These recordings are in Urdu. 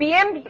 PM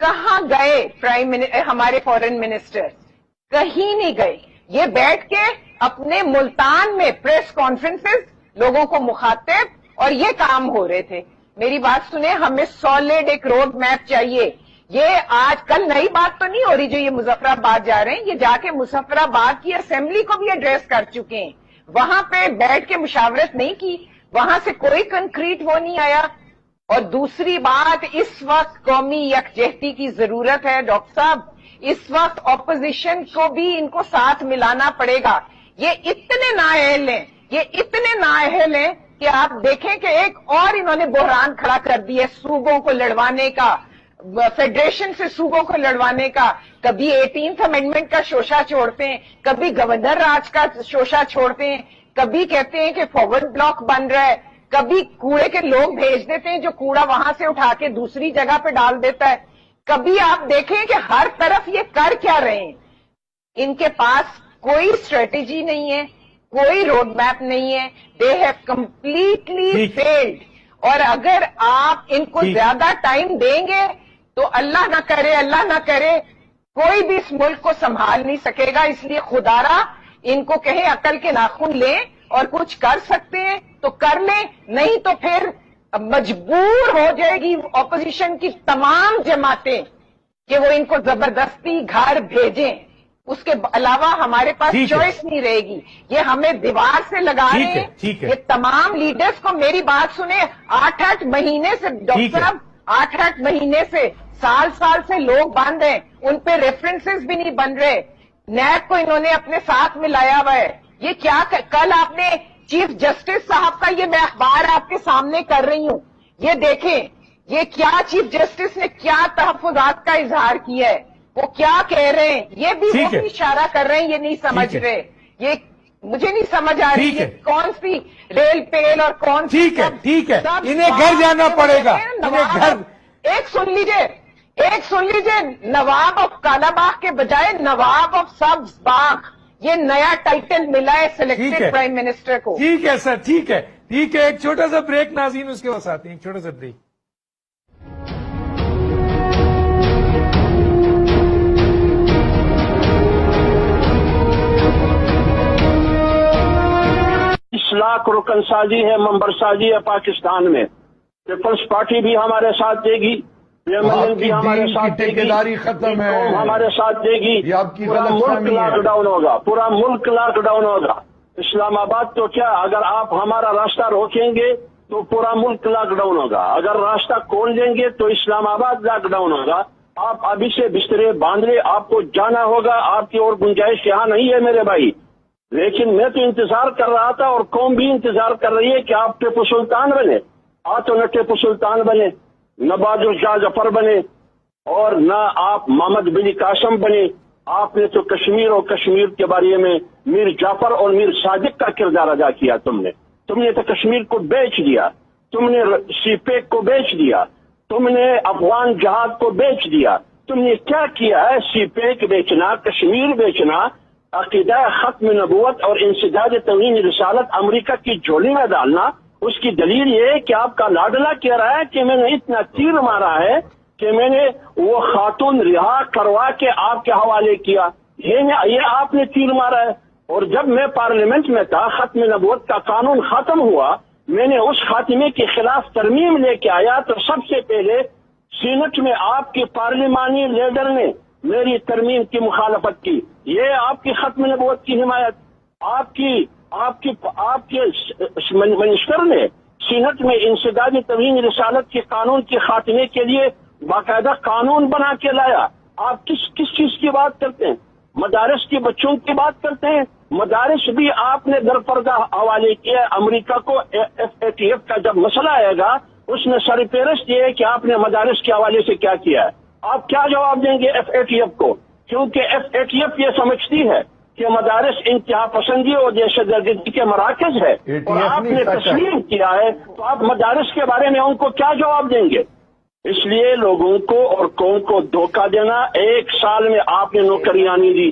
کہاں گئے ہمارے فورن منسٹر؟ کہیں نہیں گئے. یہ بیٹھ کے اپنے ملتان میں پریس کانفرنسز لوگوں کو مخاطب اور یہ کام ہو رہے تھے. میری بات سنیں، ہمیں سالڈ ایک روڈ میپ چاہیے. یہ آج کل نئی بات تو نہیں ہو رہی جو یہ مظفر آباد جا رہے ہیں. یہ جا کے مظفر آباد کی اسمبلی کو بھی ایڈریس کر چکے ہیں. وہاں پہ بیٹھ کے مشاورت نہیں کی، وہاں سے کوئی کنکریٹ وہ نہیں آیا. اور دوسری بات، اس وقت قومی یکجہتی کی ضرورت ہے ڈاکٹر صاحب. اس وقت اپوزیشن کو بھی ان کو ساتھ ملانا پڑے گا. یہ اتنے نااہل ہیں، یہ اتنے نااہل ہیں کہ آپ دیکھیں کہ ایک اور انہوں نے بحران کھڑا کر دیا صوبوں کو لڑوانے کا، فیڈریشن سے صوبوں کو لڑوانے کا. کبھی 18th امینڈمنٹ کا شوشہ چھوڑتے ہیں، کبھی گورنر راج کا شوشہ چھوڑتے ہیں، کبھی کہتے ہیں کہ فارورڈ بلاک بن رہا ہے، کبھی کوڑے کے لوگ بھیج دیتے ہیں جو کوڑا وہاں سے اٹھا کے دوسری جگہ پہ ڈال دیتا ہے. کبھی آپ دیکھیں کہ ہر طرف یہ کر کیا رہے ہیں. ان کے پاس کوئی اسٹریٹجی نہیں ہے، کوئی روڈ میپ نہیں ہے. They have completely field. اور اگر آپ ان کو زیادہ ٹائم دیں گے تو اللہ نہ کرے کوئی بھی اس ملک کو سنبھال نہیں سکے گا. اس لیے خدا را ان کو کہیں عقل کے ناخن لیں اور کچھ کر سکتے ہیں تو کر لیں، نہیں تو پھر مجبور ہو جائے گی اپوزیشن کی تمام جماعتیں کہ وہ ان کو زبردستی گھر بھیجیں. اس کے علاوہ ہمارے پاس چوائس نہیں رہے گی. یہ ہمیں دیوار سے لگا رہے ہیں. یہ تمام لیڈرز کو میری بات سنیں، 8 مہینے سے ڈاکٹر صاحب، 8 مہینے سے سال سے لوگ بند ہیں، ان پہ ریفرنسز بھی نہیں بن رہے. نیب کو انہوں نے اپنے ساتھ ملایا ہوا ہے. یہ کیا کل آپ نے چیف جسٹس صاحب کا، یہ میں اخبار آپ کے سامنے کر رہی ہوں، یہ دیکھیں یہ کیا چیف جسٹس نے کیا تحفظات کا اظہار کیا ہے، وہ کیا کہہ رہے ہیں. یہ بھی وہ بھی اشارہ کر رہے ہیں، یہ نہیں سمجھ رہے. یہ مجھے نہیں سمجھ آ رہی ہے کون سی ریل پیل اور کون سی. ٹھیک ہے انہیں گھر جانا پڑے گا. ایک سن لیجئے، نواب آف کالا باغ کے بجائے نواب آف سبز باغ، یہ نیا ٹائٹل ملا ہے سلیکٹڈ پرائم منسٹر کو. ٹھیک ہے سر، ٹھیک ہے. ایک چھوٹا سا بریک ناظرین، اس کے بعد آتے ہیں ایک چھوٹا سا بریک. لاکھ رکن سازی ہے، ممبر سازی ہے پاکستان میں. پیپلز پارٹی بھی ہمارے ساتھ دے گی، بھی ہمارے ساتھ دے گی، ختم ہے، ہمارے ساتھ دے گی. پورا ملک لاک ڈاؤن ہوگا، پورا ملک لاک ڈاؤن ہوگا. اسلام آباد تو کیا، اگر آپ ہمارا راستہ روکیں گے تو پورا ملک لاک ڈاؤن ہوگا. اگر راستہ کھول دیں گے تو اسلام آباد لاک ڈاؤن ہوگا. آپ ابھی سے بسترے باندھ لیں، آپ کو جانا ہوگا. آپ کی اور گنجائش یہاں نہیں ہے میرے بھائی. لیکن میں تو انتظار کر رہا تھا اور قوم بھی انتظار کر رہی ہے کہ آپ ٹیپو سلطان بنے. تو نہ ٹیپو سلطان بنے، نہ بہادر شاہ ظفر بنے، اور نہ آپ محمد بن قاسم بنے. آپ نے تو کشمیر اور کشمیر کے بارے میں میر جعفر اور میر صادق کا کردار ادا کیا. تم نے تو کشمیر کو بیچ دیا، تم نے سی پیک کو بیچ دیا، تم نے افغان جہاد کو بیچ دیا. تم نے کیا کیا ہے؟ سی پیک بیچنا، کشمیر بیچنا، عقیدہ ختم نبوت اور انسداد توہین رسالت امریکہ کی جھولی میں ڈالنا. اس کی دلیل یہ ہے کہ آپ کا لاڈلا کہہ رہا ہے کہ میں نے اتنا تیر مارا ہے کہ میں نے وہ خاتون رہا کروا کے آپ کے حوالے کیا. یہ آپ نے تیر مارا ہے. اور جب میں پارلیمنٹ میں تھا، ختم نبوت کا قانون ختم ہوا، میں نے اس خاتمے کے خلاف ترمیم لے کے آیا تو سب سے پہلے سینٹ میں آپ کے پارلیمانی لیڈر نے میری ترمیم کی مخالفت کی. یہ آپ کی ختم نبوت کی حمایت. آپ کے منسٹر نے سینٹ میں انسداد توہین رسالت کے قانون کے خاتمے کے لیے باقاعدہ قانون بنا کے لایا. آپ کس چیز کی بات کرتے ہیں؟ مدارس کے بچوں کی بات کرتے ہیں. مدارس بھی آپ نے درپردہ حوالے کیا امریکہ کو. FATF کا جب مسئلہ آئے گا اس نے سرپرست یہ ہے کہ آپ نے مدارس کے حوالے سے کیا کیا ہے. آپ کیا جواب دیں گے FATF کو؟ کیونکہ FATF یہ سمجھتی ہے کہ مدارس انتہا پسندی اور دہشت گردی کے مراکز ہے، اور آپ نے تسلیم کیا ہے، تو آپ مدارس کے بارے میں ان کو کیا جواب دیں گے؟ اس لیے لوگوں کو اور قوم کو دھوکہ دینا. 1 سال میں آپ نے نوکریاں نہیں دی،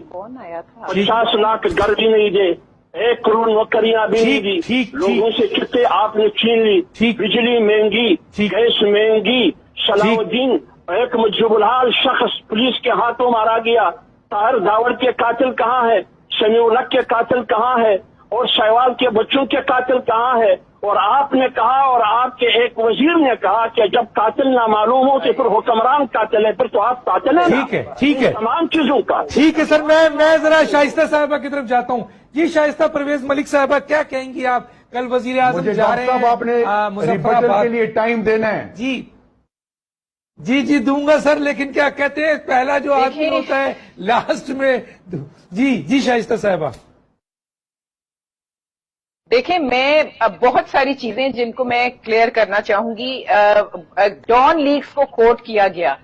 50 لاکھ گھر بھی نہیں دے، 1 کروڑ نوکریاں بھی نہیں دی. لوگوں سے کتے آپ نے چھین لی. بجلی مہنگی، گیس مہنگی. صلاح الدین ایک مجبولحال شخص پولیس کے ہاتھوں مارا گیا. طاہر داوڑ کے قاتل کہاں ہے؟ شمیع الحق کے قاتل کہاں ہے؟ اور شہوال کے بچوں کے قاتل کہاں ہے؟ اور آپ نے کہا اور آپ کے ایک وزیر نے کہا کہ جب قاتل نہ معلوم ہو تو پھر حکمران قاتل ہے، پھر تو آپ قاتل ہیں. ٹھیک ہے ٹھیک ہے تمام چیزوں کا. ٹھیک ہے سر، میں ذرا شائستہ صاحبہ کی طرف جاتا ہوں. جی شائستہ پرویز ملک صاحبہ، کیا کہیں گی آپ؟ کل وزیر اعظم مجھے جا رہے صاحب آپ نے ہیں ریبٹل مظفرآباد کے لیے ٹائم دینا ہے. جی دوں گا سر، لیکن کیا کہتے ہیں پہلا جو آدمی ہوتا ہے لاسٹ میں. جی شائستہ صاحبہ. دیکھیں میں بہت ساری چیزیں جن کو میں کلیئر کرنا چاہوں گی. ڈان لیگز کو کوٹ کیا گیا،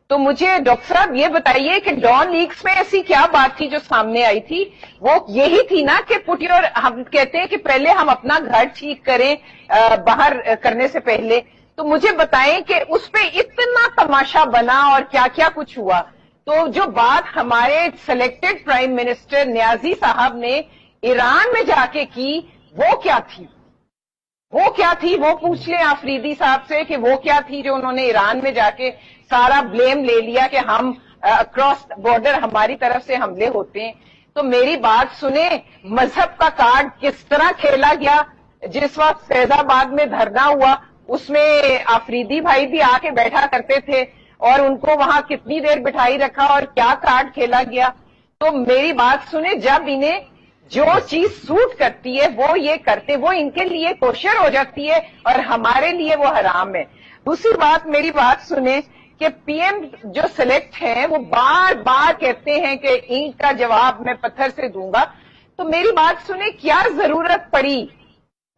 تو مجھے ڈاکٹر صاحب یہ بتائیے کہ ڈان لیگز میں ایسی کیا بات تھی جو سامنے آئی تھی؟ وہ یہی تھی نا کہ ہم کہتے ہیں کہ پہلے ہم اپنا گھر ٹھیک کریں باہر کرنے سے پہلے. تو مجھے بتائیں کہ اس پہ اتنا تماشا بنا اور کیا کیا کچھ ہوا. تو جو بات ہمارے سلیکٹڈ پرائم منسٹر نیازی صاحب نے ایران میں جا کے کی، وہ کیا تھی؟ وہ پوچھ لیں آفریدی صاحب سے کہ وہ کیا تھی جو انہوں نے ایران میں جا کے سارا بلیم لے لیا کہ ہم اکراس بارڈر ہماری طرف سے حملے ہوتے ہیں. تو میری بات سنیں، مذہب کا کارڈ کس طرح کھیلا گیا. جس وقت فیض آباد میں دھرنا ہوا اس میں آفریدی بھائی بھی آ کے بیٹھا کرتے تھے، اور ان کو وہاں کتنی دیر بٹھائی رکھا اور کیا کارڈ کھیلا گیا. تو میری بات سنیں، جب انہیں جو چیز سوٹ کرتی ہے وہ یہ کرتے، وہ ان کے لیے کوشر ہو جاتی ہے اور ہمارے لیے وہ حرام ہے. دوسری بات، میری بات سنیں کہ پی ایم جو سلیکٹ ہیں وہ بار بار کہتے ہیں کہ اینٹ کا جواب میں پتھر سے دوں گا. تو میری بات سنیں، کیا ضرورت پڑی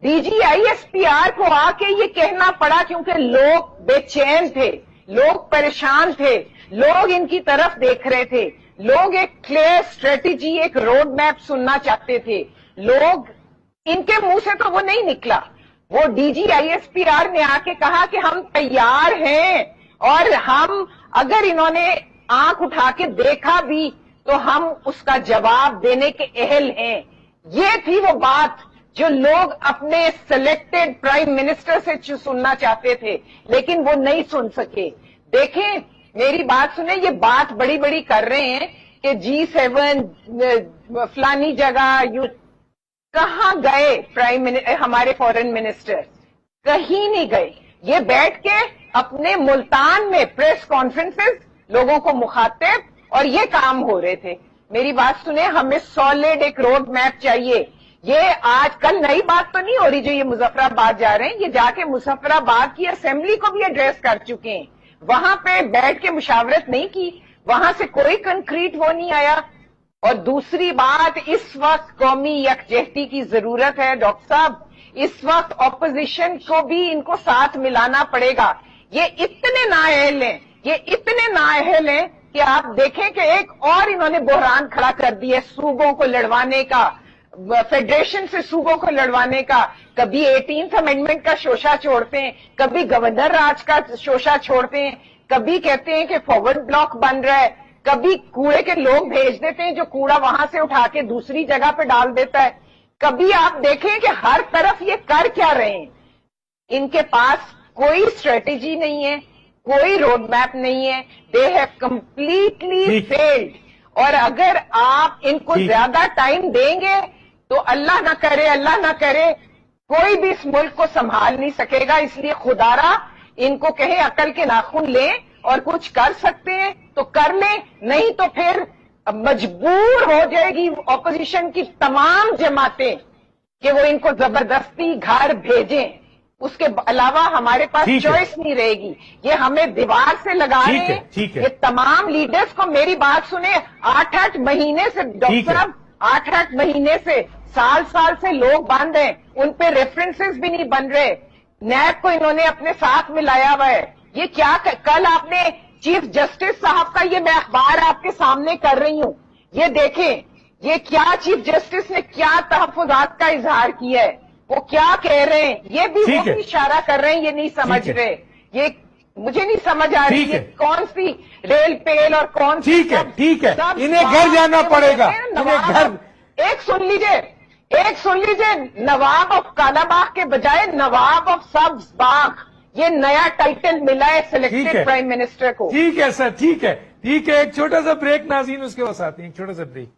D G I S P R کو آ کے یہ کہنا پڑا؟ کیونکہ لوگ بے چین تھے، لوگ پریشان تھے، لوگ ان کی طرف دیکھ رہے تھے، لوگ ایک کلیئر اسٹریٹجی، ایک روڈ میپ سننا چاہتے تھے. لوگ ان کے منہ سے تو وہ نہیں نکلا. وہ D G I S P R نے آ کے کہا کہ ہم تیار ہیں، اور ہم اگر انہوں نے آنکھ اٹھا کے دیکھا بھی تو ہم اس کا جواب دینے کے اہل ہیں. یہ تھی وہ بات جو لوگ اپنے سلیکٹڈ پرائم منسٹر سے سننا چاہتے تھے، لیکن وہ نہیں سن سکے. دیکھیں میری بات سنیں، یہ بات بڑی بڑی کر رہے ہیں کہ G7 فلانی جگہ، کہاں گئے ہمارے فورن منسٹر؟ کہیں نہیں گئے. یہ بیٹھ کے اپنے ملتان میں پریس کانفرنسز، لوگوں کو مخاطب، اور یہ کام ہو رہے تھے. میری بات سنیں، ہمیں سالڈ ایک روڈ میپ چاہیے. یہ آج کل نئی بات تو نہیں ہو رہی جو یہ مظفرآباد جا رہے ہیں. یہ جا کے مظفرآباد کی اسمبلی کو بھی ایڈریس کر چکے ہیں. وہاں پہ بیٹھ کے مشاورت نہیں کی، وہاں سے کوئی کنکریٹ وہ نہیں آیا. اور دوسری بات، اس وقت قومی یکجہتی کی ضرورت ہے ڈاکٹر صاحب. اس وقت اپوزیشن کو بھی ان کو ساتھ ملانا پڑے گا. یہ اتنے نااہل ہیں کہ آپ دیکھیں کہ ایک اور انہوں نے بحران کھڑا کر دیا صوبوں کو لڑوانے کا، فیڈریشن سے صوبوں کو لڑوانے کا. کبھی 18th امینڈمنٹ کا شوشہ چھوڑتے ہیں، کبھی گورنر راج کا شوشہ چھوڑتے ہیں، کبھی کہتے ہیں کہ فارورڈ بلاک بن رہا ہے، کبھی کوڑے کے لوگ بھیج دیتے ہیں جو کوڑا وہاں سے اٹھا کے دوسری جگہ پہ ڈال دیتا ہے. کبھی آپ دیکھیں کہ ہر طرف یہ کر کیا رہے ہیں. ان کے پاس کوئی اسٹریٹجی نہیں ہے، کوئی روڈ میپ نہیں ہے. They have completely field. اور اگر آپ ان کو زیادہ ٹائم دیں گے تو اللہ نہ کرے کوئی بھی اس ملک کو سنبھال نہیں سکے گا. اس لیے خدارا ان کو کہیں عقل کے ناخن لیں، اور کچھ کر سکتے ہیں تو کر لیں، نہیں تو پھر مجبور ہو جائے گی اپوزیشن کی تمام جماعتیں کہ وہ ان کو زبردستی گھر بھیجیں. اس کے علاوہ ہمارے پاس چوائس نہیں رہے گی. یہ ہمیں دیوار سے لگا رہے ہیں. یہ تمام لیڈرز کو میری بات سنیں، 8 مہینے سے ڈاکٹر صاحب، 8 مہینے سے، سال سے لوگ بند ہیں، ان پہ ریفرنسز بھی نہیں بن رہے. نیب کو انہوں نے اپنے ساتھ ملایا ہوا ہے. یہ کیا کل آپ نے چیف جسٹس صاحب کا، یہ میں اخبار آپ کے سامنے کر رہی ہوں، یہ دیکھیں یہ کیا چیف جسٹس نے کیا تحفظات کا اظہار کیا ہے. وہ کیا کہہ رہے ہیں، یہ بھی وہ بھی اشارہ کر رہے ہیں، یہ نہیں سمجھ رہے. یہ مجھے نہیں سمجھ آ رہی ہے کون سی ریل پیل اور کون سی. ٹھیک ہے انہیں گھر جانا پڑے گا. ایک سن لیجئے، نواب آف کالا باغ کے بجائے نواب آف سبز باغ. یہ نیا ٹائٹل ملا ہے ٹھیک ہے سلیکٹڈ پرائم منسٹر کو. ٹھیک ہے سر، ٹھیک ہے ایک چھوٹا سا بریک ناظرین، اس کے بعد آتے ہیں ایک چھوٹا سا بریک.